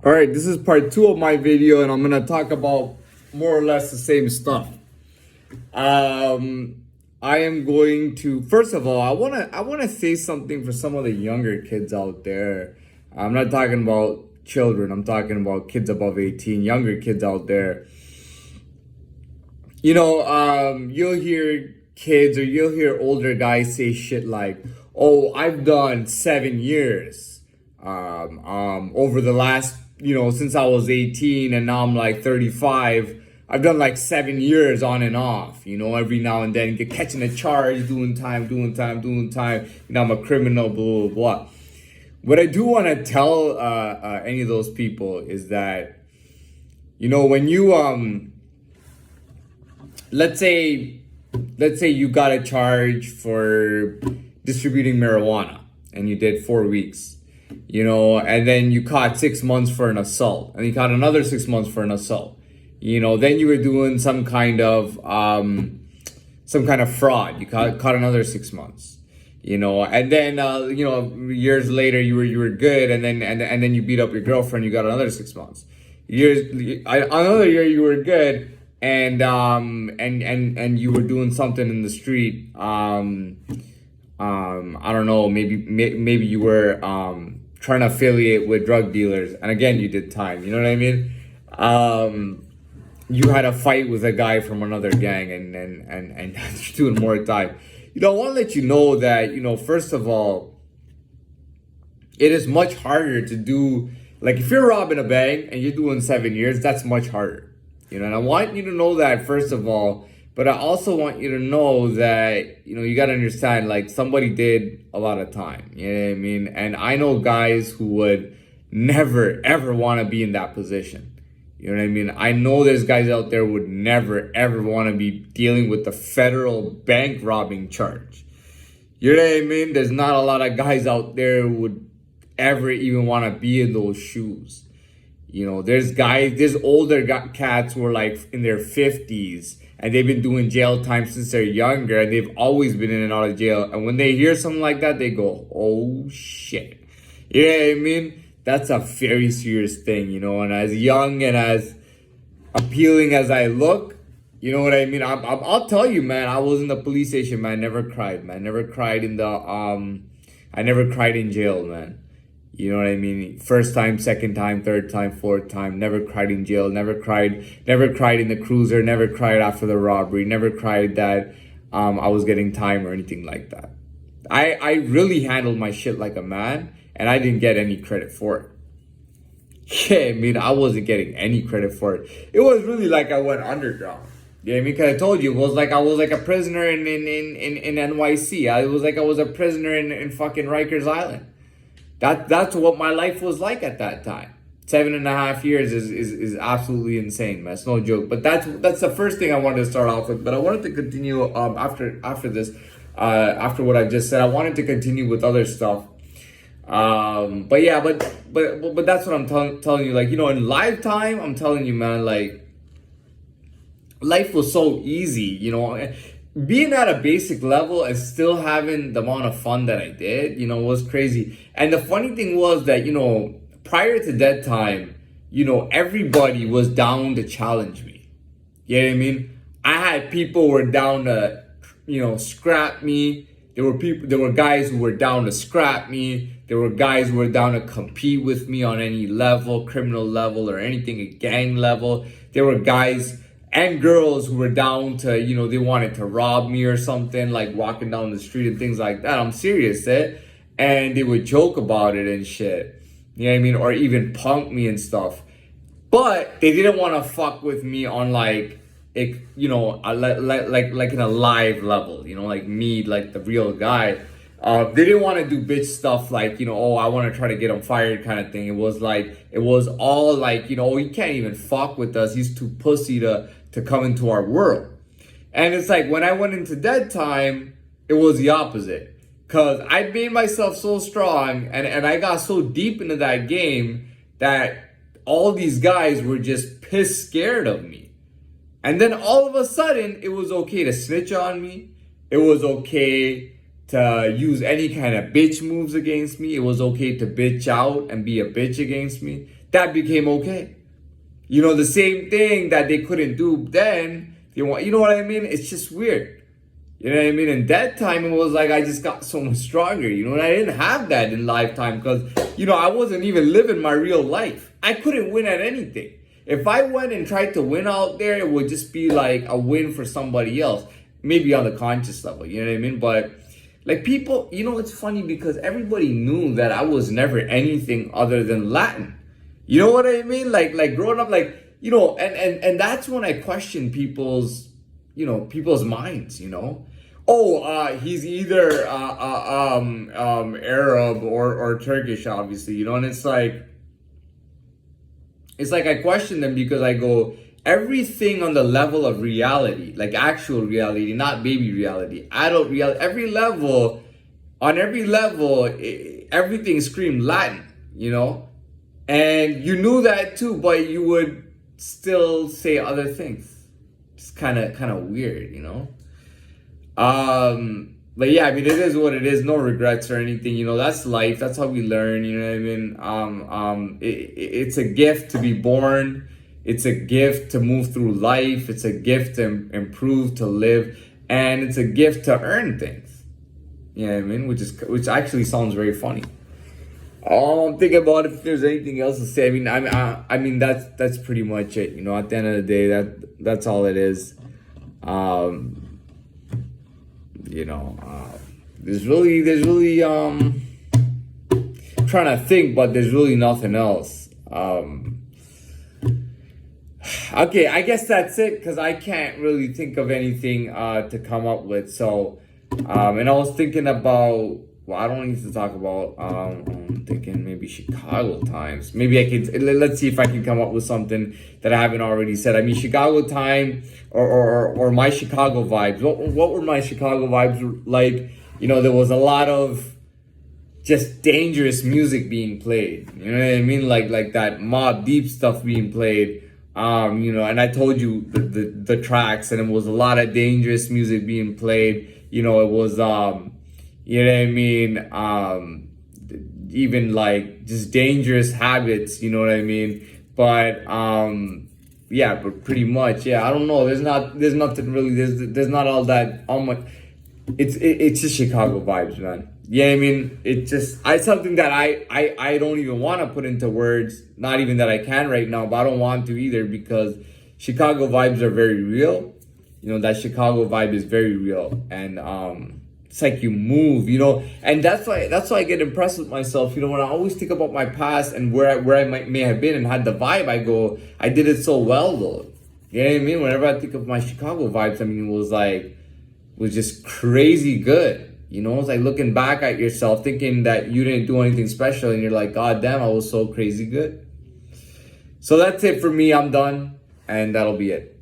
All right, this is part two of my video, and I'm gonna talk about more or less the same stuff. Um, I am going to first of all, I wanna say something for some of the younger kids out there. I'm not talking about children. I'm talking about kids above 18, younger kids out there. You'll hear kids or you'll hear older guys say shit like, "Oh, I've done 7 years over the last, since I was 18 and now I'm like 35. I've done like 7 years on and off, every now and then, get catching a charge, doing time, doing time, doing time. I'm a criminal, blah, blah, blah." What I do want to tell any of those people is that, when you, let's say you got a charge for distributing marijuana and you did 4 weeks, and then you caught 6 months for an assault and you caught another 6 months for an assault. Then you were doing some kind of fraud. You caught another 6 months. And then years later you were good, and then you beat up your girlfriend. You got another 6 months. Another year you were good, and you were doing something in the street. I don't know. Maybe you were trying to affiliate with drug dealers, and again you did time. You know what I mean? You had a fight with a guy from another gang, and you're doing more time. I want to let you know that, first of all, it is much harder to do, like, if you're robbing a bank and you're doing 7 years, that's much harder. And I want you to know that, first of all, but I also want you to know that, you got to understand, like, somebody did a lot of time. You know what I mean? And I know guys who would never, ever want to be in that position. You know what I mean? I know there's guys out there who would never, ever want to be dealing with the federal bank robbing charge. You know what I mean? There's not a lot of guys out there who would ever even want to be in those shoes. There's older cats who are like in their 50s and they've been doing jail time since they're younger, and they've always been in and out of jail. And when they hear something like that, they go, "Oh shit." You know what I mean? That's a very serious thing, and as young and as appealing as I look, you know what I mean? I'll tell you, man, I was in the police station, man, never cried, man. Never cried I never cried in jail, man. You know what I mean? First time, second time, third time, fourth time, never cried in jail, never cried in the cruiser, never cried after the robbery, never cried that I was getting time or anything like that. I really handled my shit like a man, and I didn't get any credit for it. Yeah, I mean, I wasn't getting any credit for it. It was really like I went underground. Yeah, I mean, because I told you, it was like I was like a prisoner in NYC. I was like I was a prisoner in fucking Rikers Island. That's what my life was like at that time. 7.5 years is absolutely insane, man. It's no joke. But that's the first thing I wanted to start off with. But I wanted to continue after this, after what I just said. I wanted to continue with other stuff. But that's what I'm telling you. Like, in lifetime, I'm telling you, man, like, life was so easy, being at a basic level and still having the amount of fun that I did, was crazy. And the funny thing was that, prior to that time, everybody was down to challenge me. You know what I mean? I had people who were down to, scrap me. There were guys who were down to scrap me. There were guys who were down to compete with me on any level, criminal level or anything, a gang level. There were guys and girls who were down to, they wanted to rob me or something, like walking down the street and things like that. I'm serious, and they would joke about it and shit. You know what I mean? Or even punk me and stuff. But they didn't want to fuck with me on like in a live level, like me, like the real guy. They didn't want to do bitch stuff like, "Oh, I want to try to get him fired" kind of thing. It was all like, "Oh, he can't even fuck with us. He's too pussy to come into our world." And it's like, when I went into that time, it was the opposite. Cause I made myself so strong and I got so deep into that game that all these guys were just pissed scared of me. And then all of a sudden, it was okay to snitch on me. It was okay to use any kind of bitch moves against me. It was okay to bitch out and be a bitch against me. that became okay. You know, the same thing that they couldn't do then, they want, you know what I mean? It's just weird. You know what I mean? In that time, it was like I just got so much stronger, you know, and I didn't have that in Lifetime because, you know, I wasn't even living my real life. I couldn't win at anything. If I went and tried to win out there, it would just be like a win for somebody else, maybe on the conscious level, you know what I mean? But like people, you know, it's funny because everybody knew that I was never anything other than Latin. You know what I mean? Like growing up, like, you know, and that's when I questioned people's, you know, people's minds, you know. Oh, he's either Arab or Turkish, obviously, you know, and it's like I question them because I go, everything on the level of reality, like actual reality, not baby reality, adult reality, on every level, everything screamed Latin, you know? And you knew that too, but you would still say other things. It's kind of weird, you know? But yeah, I mean, it is what it is. No regrets or anything, you know. That's life. That's how we learn. You know what I mean? It's a gift to be born. It's a gift to move through life. It's a gift to improve, to live, and it's a gift to earn things. You know what I mean? Which actually sounds very funny. I'm thinking about if there's anything else to say. I mean that's pretty much it. You know, at the end of the day, that's all it is. You know, there's really trying to think, but there's really nothing else. Okay, I guess that's it because I can't really think of anything to come up with. So, and I was thinking about. Well, I don't need to talk about. I'm thinking maybe Chicago times. Maybe I could. Let's see if I can come up with something that I haven't already said. I mean, Chicago time or my Chicago vibes. What were my Chicago vibes like? You know, there was a lot of just dangerous music being played. You know what I mean? Like that Mobb Deep stuff being played. You know, and I told you the tracks, and it was a lot of dangerous music being played. You know, it was you know what I mean? Even like just dangerous habits, you know what I mean? But yeah, but pretty much, yeah. I don't know. There's nothing really. There's not all much. It's just Chicago vibes, man. Yeah, I mean, it's something that I don't even want to put into words. Not even that I can right now, but I don't want to either because Chicago vibes are very real. You know, that Chicago vibe is very real, and it's like you move, you know, and that's why I get impressed with myself. You know, when I always think about my past and where I may have been and had the vibe, I go, I did it so well though. You know what I mean? Whenever I think of my Chicago vibes, I mean, it was just crazy good. You know, it's like looking back at yourself, thinking that you didn't do anything special, and you're like, God damn, I was so crazy good. So that's it for me. I'm done, and that'll be it.